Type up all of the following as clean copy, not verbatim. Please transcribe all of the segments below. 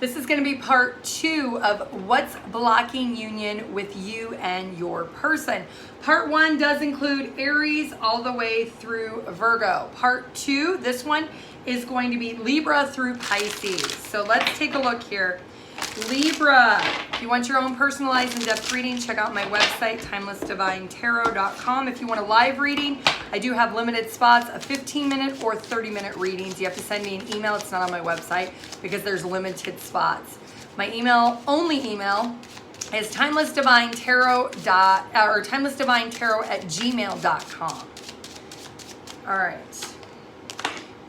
This is going to be part 2 of what's blocking union with you and your person. Part 1 does include Aries all the way through Virgo. Part 2, this one is going to be Libra through Pisces. So let's take a look here. Libra, if you want your own personalized in-depth reading, check out my website, TimelessDivineTarot.com. If you want a live reading, I do have limited spots of 15-minute or 30-minute readings. You have to send me an email. It's not on my website because there's limited spots. My only email is timelessdivinetarot@gmail.com. All right.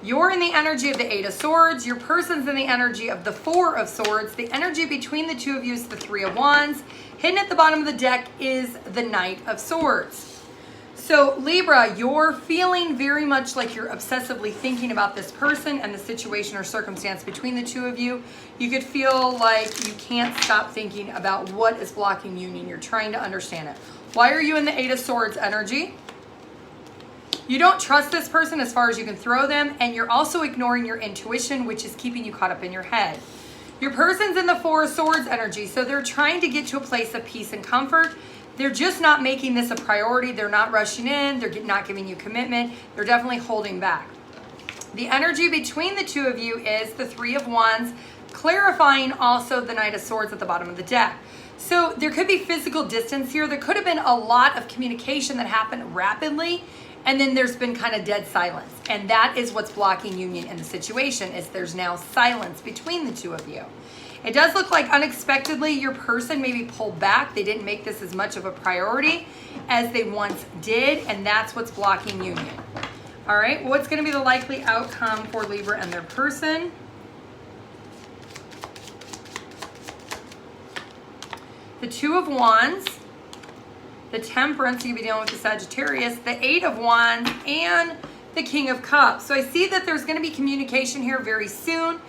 You're in the energy of the 8 of Swords. Your person's in the energy of the 4 of Swords. The energy between the two of you is the 3 of Wands. Hidden at the bottom of the deck is the Knight of Swords. So Libra, you're feeling very much like you're obsessively thinking about this person and the situation or circumstance between the two of you. You could feel like you can't stop thinking about what is blocking union. You're trying to understand it. Why are you in the 8 of Swords energy? You don't trust this person as far as you can throw them, and you're also ignoring your intuition, which is keeping you caught up in your head. Your person's in the 4 of Swords energy, so they're trying to get to a place of peace and comfort. They're just not making this a priority. They're not rushing in. They're not giving you commitment. They're definitely holding back. The energy between the two of you is the 3 of Wands, clarifying also the Knight of Swords at the bottom of the deck. So there could be physical distance here. There could have been a lot of communication that happened rapidly, and then there's been kind of dead silence. And that is what's blocking union in the situation, is there's now silence between the two of you. It does look like unexpectedly your person maybe pulled back. They didn't make this as much of a priority as they once did, and that's what's blocking union. All right, what's going to be the likely outcome for Libra and their person? The 2 of Wands, the Temperance, you could be dealing with the Sagittarius, the 8 of Wands, and the King of Cups. So I see that there's going to be communication here very soon.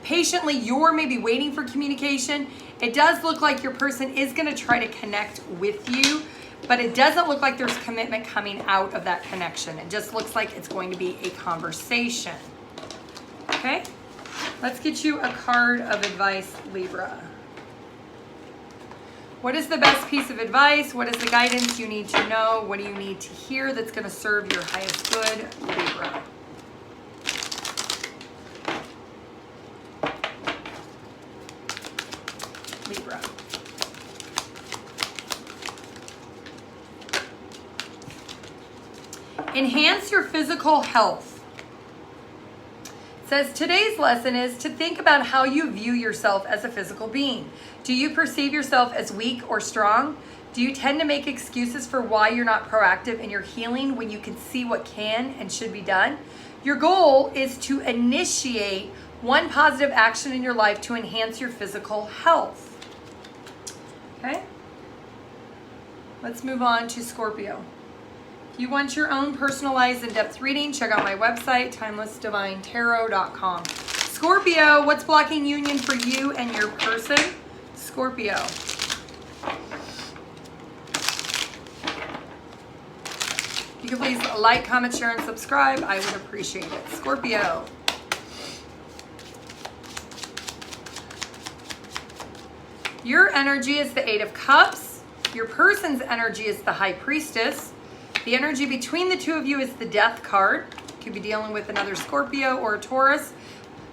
Patiently, you're maybe waiting for communication. It does look like your person is going to try to connect with you, but it doesn't look like there's commitment coming out of that connection. It just looks like it's going to be a conversation. Okay? Let's get you a card of advice, Libra. What is the best piece of advice? What is the guidance you need to know? What do you need to hear that's going to serve your highest good, Libra? Libra. Enhance your physical health. It says today's lesson is to think about how you view yourself as a physical being. Do you perceive yourself as weak or strong? Do you tend to make excuses for why you're not proactive in your healing when you can see what can and should be done? Your goal is to initiate one positive action in your life to enhance your physical health. Okay? Let's move on to Scorpio. If you want your own personalized in-depth reading, check out my website, TimelessDivineTarot.com. Scorpio, what's blocking union for you and your person? Scorpio. If you could please like, comment, share, and subscribe, I would appreciate it. Scorpio. Your energy is the 8 of Cups. Your person's energy is the High Priestess. The energy between the two of you is the Death card. You could be dealing with another Scorpio or a Taurus.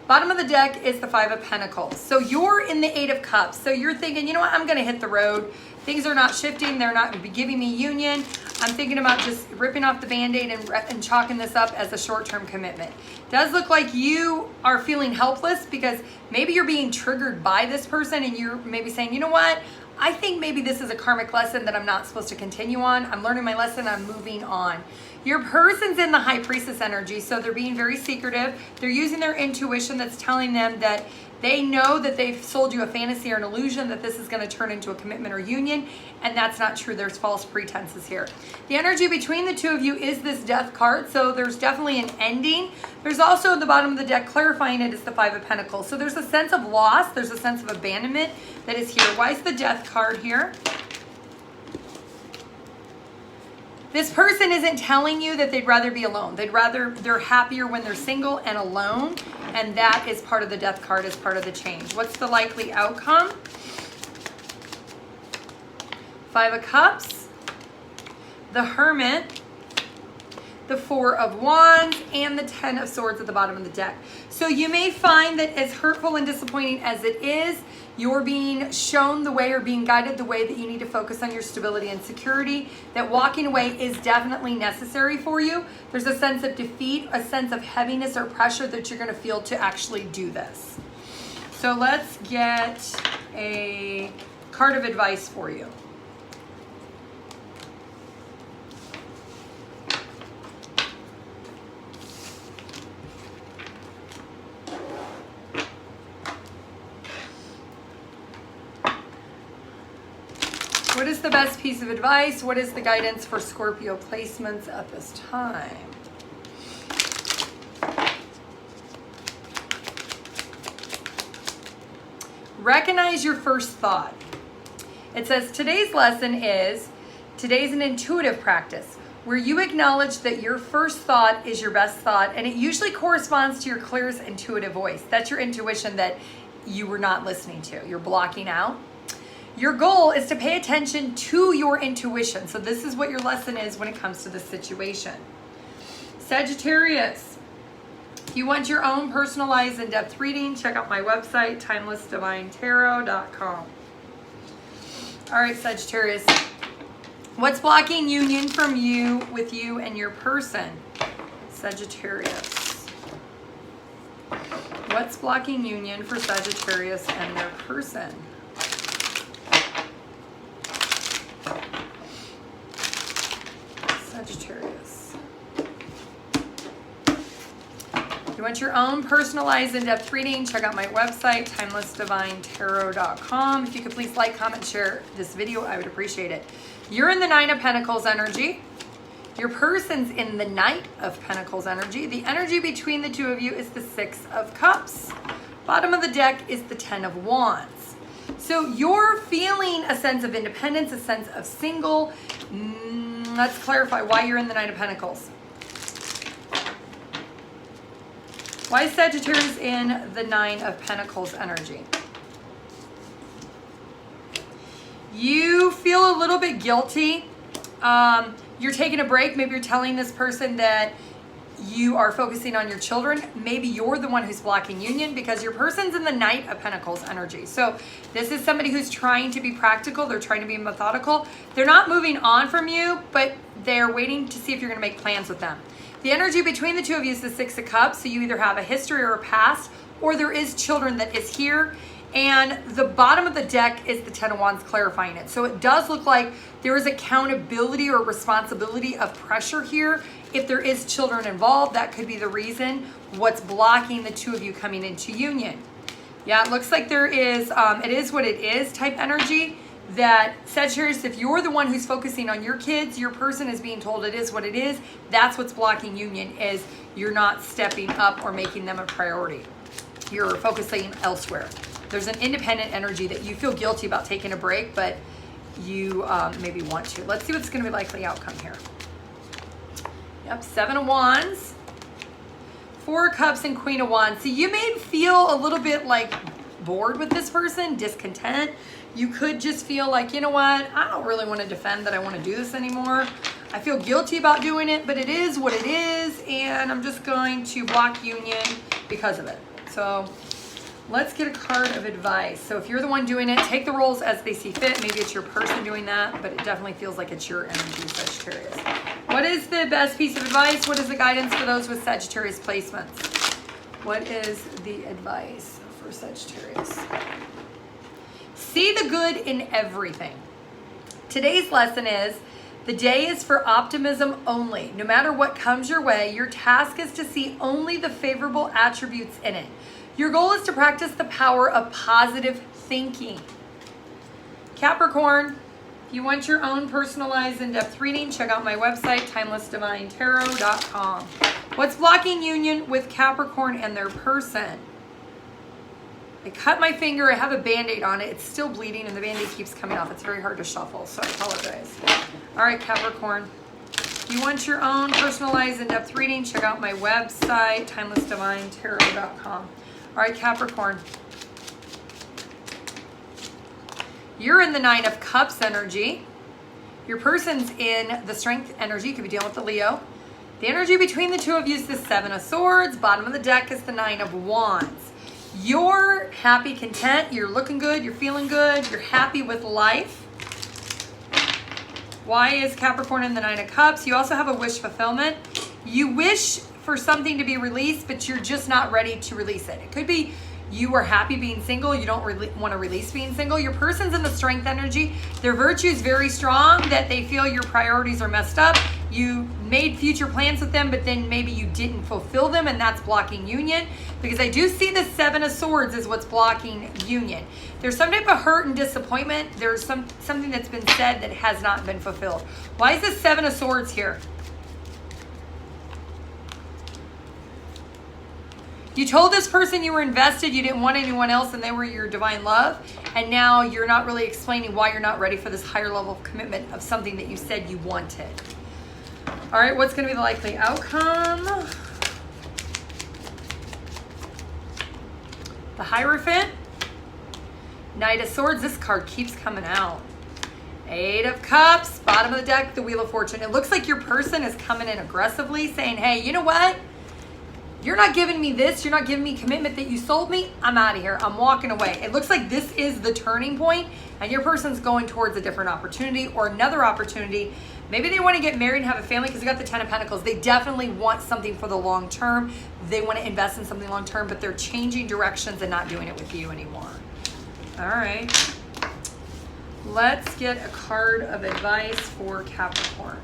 Bottom of the deck is the 5 of Pentacles. So you're in the 8 of Cups. So you're thinking, you know what, I'm going to hit the road. Things are not shifting. They're not giving me union. I'm thinking about just ripping off the Band-Aid and chalking this up as a short-term commitment. Does look like you are feeling helpless because maybe you're being triggered by this person and you're maybe saying, you know what, I think maybe this is a karmic lesson that I'm not supposed to continue on. I'm learning my lesson. I'm moving on. Your person's in the High Priestess energy, so they're being very secretive. They're using their intuition that's telling them that they know that they've sold you a fantasy or an illusion that this is going to turn into a commitment or union, and that's not true. There's false pretenses here. The energy between the two of you is this Death card, so there's definitely an ending. There's also at the bottom of the deck, clarifying it, is the 5 of Pentacles. So there's a sense of loss. There's a sense of abandonment that is here. Why is the Death card here? This person isn't telling you that they'd rather be alone. They're happier when they're single and alone. And that is part of the Death card, is part of the change. What's the likely outcome? 5 of Cups, the Hermit, the 4 of Wands, and the 10 of Swords at the bottom of the deck. So you may find that as hurtful and disappointing as it is, you're being shown the way or being guided the way that you need to focus on your stability and security, that walking away is definitely necessary for you. There's a sense of defeat, a sense of heaviness or pressure that you're going to feel to actually do this. So let's get a card of advice for you. What is the best piece of advice? What is the guidance for Scorpio placements at this time? Recognize your first thought. It says today's lesson is, today's an intuitive practice where you acknowledge that your first thought is your best thought, and it usually corresponds to your clearest intuitive voice. That's your intuition that you were not listening to. You're blocking out. Your goal is to pay attention to your intuition. So this is what your lesson is when it comes to this situation. Sagittarius, if you want your own personalized in-depth reading, check out my website, TimelessDivineTarot.com. All right, Sagittarius, what's blocking union from you with you and your person? Sagittarius. What's blocking union for Sagittarius and their person? Sagittarius. If you want your own personalized in-depth reading, check out my website, TimelessDivineTarot.com. If you could please like, comment, share this video, I would appreciate it. You're in the 9 of Pentacles energy. Your person's in the Knight of Pentacles energy. The energy between the two of you is the 6 of Cups. Bottom of the deck is the 10 of Wands. So you're feeling a sense of independence, a sense of single. Let's clarify why you're in the 9 of Pentacles. Why is Sagittarius in the 9 of Pentacles energy? You feel a little bit guilty. You're taking a break. Maybe you're telling this person that you are focusing on your children. Maybe you're the one who's blocking union because your person's in the Knight of Pentacles energy. So this is somebody who's trying to be practical. They're trying to be methodical. They're not moving on from you, but they're waiting to see if you're going to make plans with them. The energy between the two of you is the 6 of Cups. So you either have a history or a past, or there is children that is here. And the bottom of the deck is the 10 of Wands clarifying it. So it does look like there is accountability or responsibility of pressure here. If there is children involved, that could be the reason what's blocking the two of you coming into union. Yeah, it looks like there is, it is what it is type energy that Sagittarius, if you're the one who's focusing on your kids, your person is being told it is what it is. That's what's blocking union, is you're not stepping up or making them a priority. You're focusing elsewhere. There's an independent energy that you feel guilty about taking a break, but you maybe want to. Let's see what's going to be likely outcome here. Yep, 7 of Wands, 4 of Cups, and Queen of Wands. So you may feel a little bit like bored with this person, discontent. You could just feel like, you know what, I don't really want to defend that I want to do this anymore. I feel guilty about doing it, but it is what it is, and I'm just going to block union because of it. So let's get a card of advice. So if you're the one doing it, take the roles as they see fit. Maybe it's your person doing that, but it definitely feels like it's your energy, Sagittarius. What is the best piece of advice? What is the guidance for those with Sagittarius placements? What is the advice for Sagittarius? See the good in everything. Today's lesson is, the day is for optimism only. No matter what comes your way, your task is to see only the favorable attributes in it. Your goal is to practice the power of positive thinking. Capricorn, if you want your own personalized in-depth reading, check out my website, TimelessDivineTarot.com. What's blocking union with Capricorn and their person? I cut my finger, I have a Band-Aid on it, it's still bleeding and the Band-Aid keeps coming off. It's very hard to shuffle, so I apologize. All right, Capricorn. If you want your own personalized in-depth reading, check out my website, TimelessDivineTarot.com. All right, Capricorn. You're in the 9 of Cups energy. Your person's in the Strength energy. You could be dealing with the Leo. The energy between the two of you is the 7 of Swords. Bottom of the deck is the 9 of Wands. You're happy, content. You're looking good. You're feeling good. You're happy with life. Why is Capricorn in the 9 of Cups? You also have a wish fulfillment. You wish for something to be released, but you're just not ready to release it. It could be you are happy being single. You don't really want to release being single. Your person's in the Strength energy. Their virtue is very strong, that they feel your priorities are messed up. You made future plans with them, but then maybe you didn't fulfill them, and that's blocking union. Because I do see the 7 of Swords is what's blocking union. There's some type of hurt and disappointment. There's something that's been said that has not been fulfilled. Why is this 7 of Swords here? You told this person you were invested, you didn't want anyone else, and they were your divine love. And now you're not really explaining why you're not ready for this higher level of commitment of something that you said you wanted. All right, what's going to be the likely outcome? The Hierophant. Knight of Swords. This card keeps coming out. 8 of Cups. Bottom of the deck, the Wheel of Fortune. It looks like your person is coming in aggressively saying, hey, you know what? You're not giving me this. You're not giving me commitment that you sold me. I'm out of here. I'm walking away. It looks like this is the turning point, and your person's going towards a different opportunity or another opportunity. Maybe they want to get married and have a family because they got the 10 of Pentacles. They definitely want something for the long term. They want to invest in something long term, but they're changing directions and not doing it with you anymore. All right. Let's get a card of advice for Capricorn.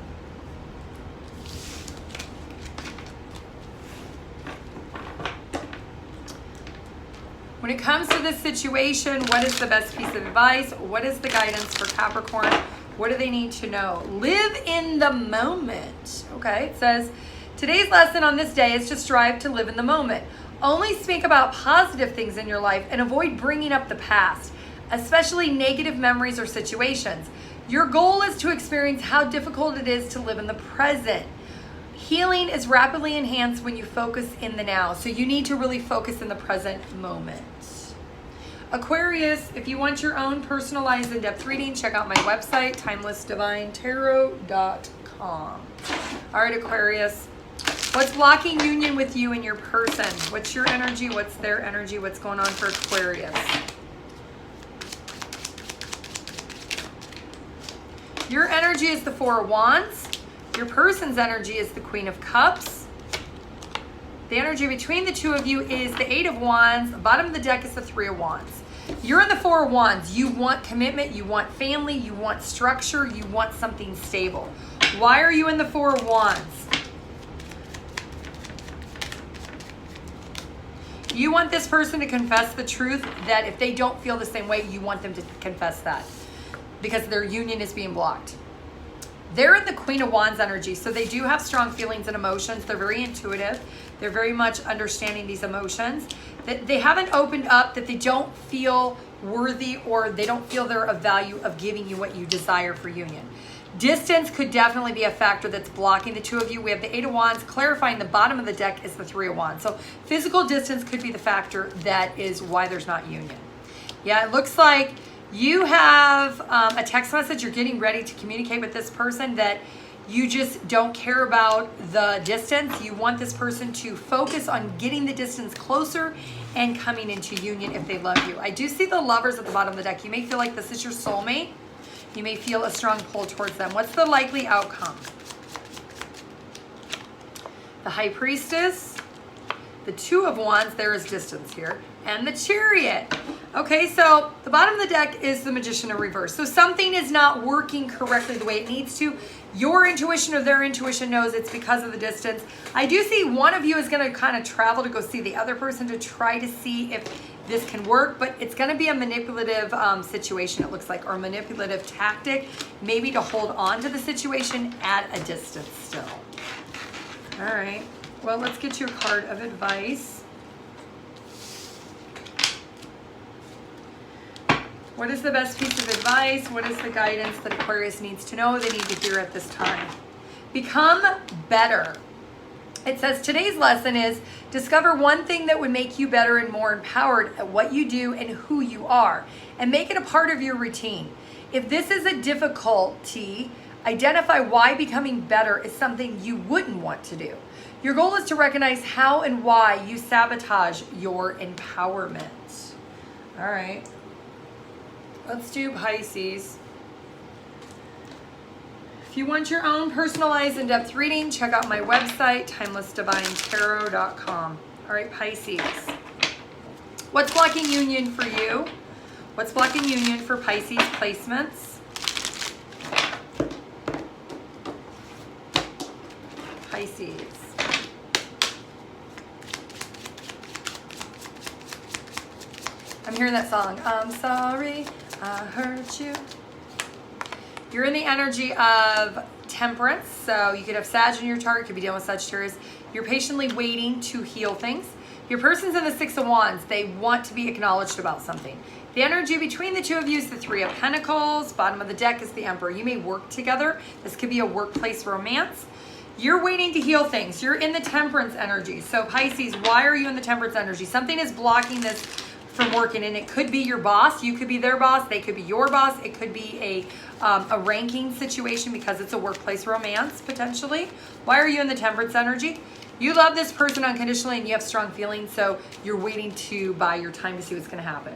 When it comes to this situation, what is the best piece of advice? What is the guidance for Capricorn? What do they need to know? Live in the moment. Okay, it says, today's lesson on this day is to strive to live in the moment. Only speak about positive things in your life and avoid bringing up the past, especially negative memories or situations. Your goal is to experience how difficult it is to live in the present. Healing is rapidly enhanced when you focus in the now. So you need to really focus in the present moment. Aquarius, if you want your own personalized in-depth reading, check out my website, TimelessDivineTarot.com. All right, Aquarius, what's blocking union with you and your person? What's your energy? What's their energy? What's going on for Aquarius? Your energy is the 4 of Wands. Your person's energy is the Queen of Cups. The energy between the two of you is the 8 of Wands. The bottom of the deck is the 3 of Wands. You're in the 4 of Wands. You want commitment, you want family, you want structure, you want something stable. Why are you in the 4 of Wands? You want this person to confess the truth, that if they don't feel the same way, you want them to confess that because their union is being blocked. They're in the Queen of Wands energy, so they do have strong feelings and emotions. They're very intuitive. They're very much understanding these emotions. That they haven't opened up, that they don't feel worthy or they don't feel they're of value of giving you what you desire for union. Distance could definitely be a factor that's blocking the two of you. We have the 8 of Wands. Clarifying the bottom of the deck is the 3 of Wands. So physical distance could be the factor that is why there's not union. Yeah, it looks like you have a text message. You're getting ready to communicate with this person that you just don't care about the distance. You want this person to focus on getting the distance closer and coming into union if they love you. I do see the Lovers at the bottom of the deck. You may feel like this is your soulmate. You may feel a strong pull towards them. What's the likely outcome? The High Priestess, the 2 of Wands, there is distance here, and the Chariot. Okay, so the bottom of the deck is the Magician in reverse. So something is not working correctly the way it needs to. Your intuition or their intuition knows it's because of the distance. I do see one of you is going to kind of travel to go see the other person to try to see if this can work, but it's going to be a manipulative situation, it looks like, or a manipulative tactic, maybe to hold on to the situation at a distance still. All right, well, let's get you a card of advice. What is the best piece of advice? What is the guidance that Aquarius needs to know, they need to hear at this time? Become better. It says today's lesson is discover one thing that would make you better and more empowered at what you do and who you are, and make it a part of your routine. If this is a difficulty, identify why becoming better is something you wouldn't want to do. Your goal is to recognize how and why you sabotage your empowerment. All right. Let's do Pisces. If you want your own personalized in-depth reading, check out my website, TimelessDivineTarot.com. All right, Pisces. What's blocking union for you? What's blocking union for Pisces placements? Pisces. I'm hearing that song. I'm sorry I hurt you. You're in the energy of temperance, so you could have Sag in your chart, you could be dealing with Sagittarius. You're patiently waiting to heal things. Your person's in the Six of Wands. They want to be acknowledged about something. The energy between the two of you is the Three of Pentacles. Bottom of the deck is the Emperor. You may work together. This could be a workplace romance. You're waiting to heal things. You're in the temperance energy. So Pisces, why are you in the temperance energy? Something is blocking this from working, and it could be your boss. You could be their boss. They could be your boss. It could be a ranking situation because it's a workplace romance potentially. Why are you in the temperance energy? You love this person unconditionally and you have strong feelings, so you're waiting to buy your time to see what's going to happen.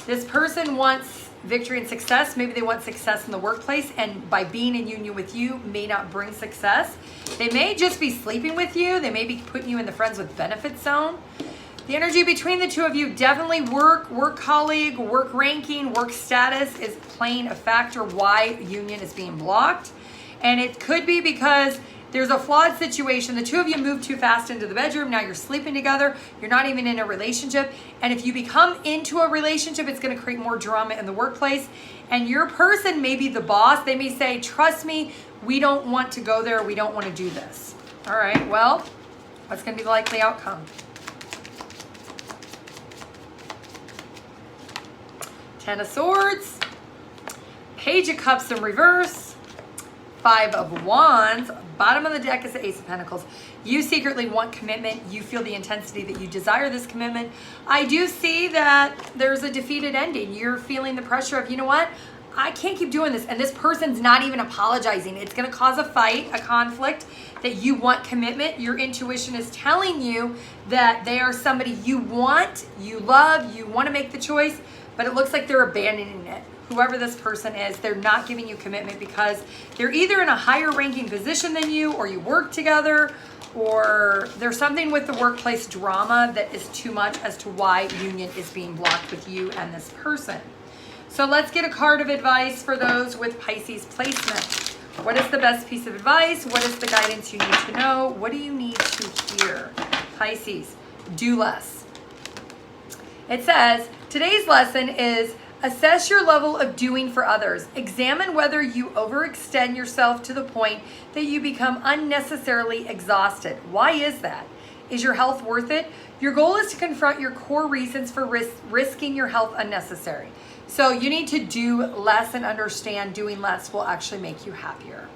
This person wants victory and success. Maybe they want success in the workplace, and by being in union with you may not bring success. They may just be sleeping with you. They may be putting you in the friends with benefits zone. The energy between the two of you, definitely work colleague, work ranking, work status is playing a factor why union is being blocked. And it could be because there's a flawed situation. The two of you moved too fast into the bedroom. Now you're sleeping together. You're not even in a relationship. And if you become into a relationship, it's going to create more drama in the workplace. And your person may be the boss. They may say, trust me, we don't want to go there. We don't want to do this. All right, well, what's going to be the likely outcome? Ten of Swords, Page of Cups in reverse, Five of Wands, bottom of the deck is the Ace of Pentacles. You secretly want commitment. You feel the intensity that you desire this commitment. I do see that there's a defeated ending. You're feeling the pressure of, you know what? I can't keep doing this. And this person's not even apologizing. It's going to cause a fight, a conflict, that you want commitment. Your intuition is telling you that they are somebody you want, you love, you want to make the choice, but it looks like they're abandoning it. Whoever this person is, they're not giving you commitment because they're either in a higher ranking position than you, or you work together, or there's something with the workplace drama that is too much as to why union is being blocked with you and this person. So let's get a card of advice for those with Pisces placement. What is the best piece of advice? What is the guidance you need to know? What do you need to hear? Pisces, do less. It says, today's lesson is assess your level of doing for others. Examine whether you overextend yourself to the point that you become unnecessarily exhausted. Why is that? Is your health worth it? Your goal is to confront your core reasons for risking your health unnecessary. So you need to do less and understand doing less will actually make you happier.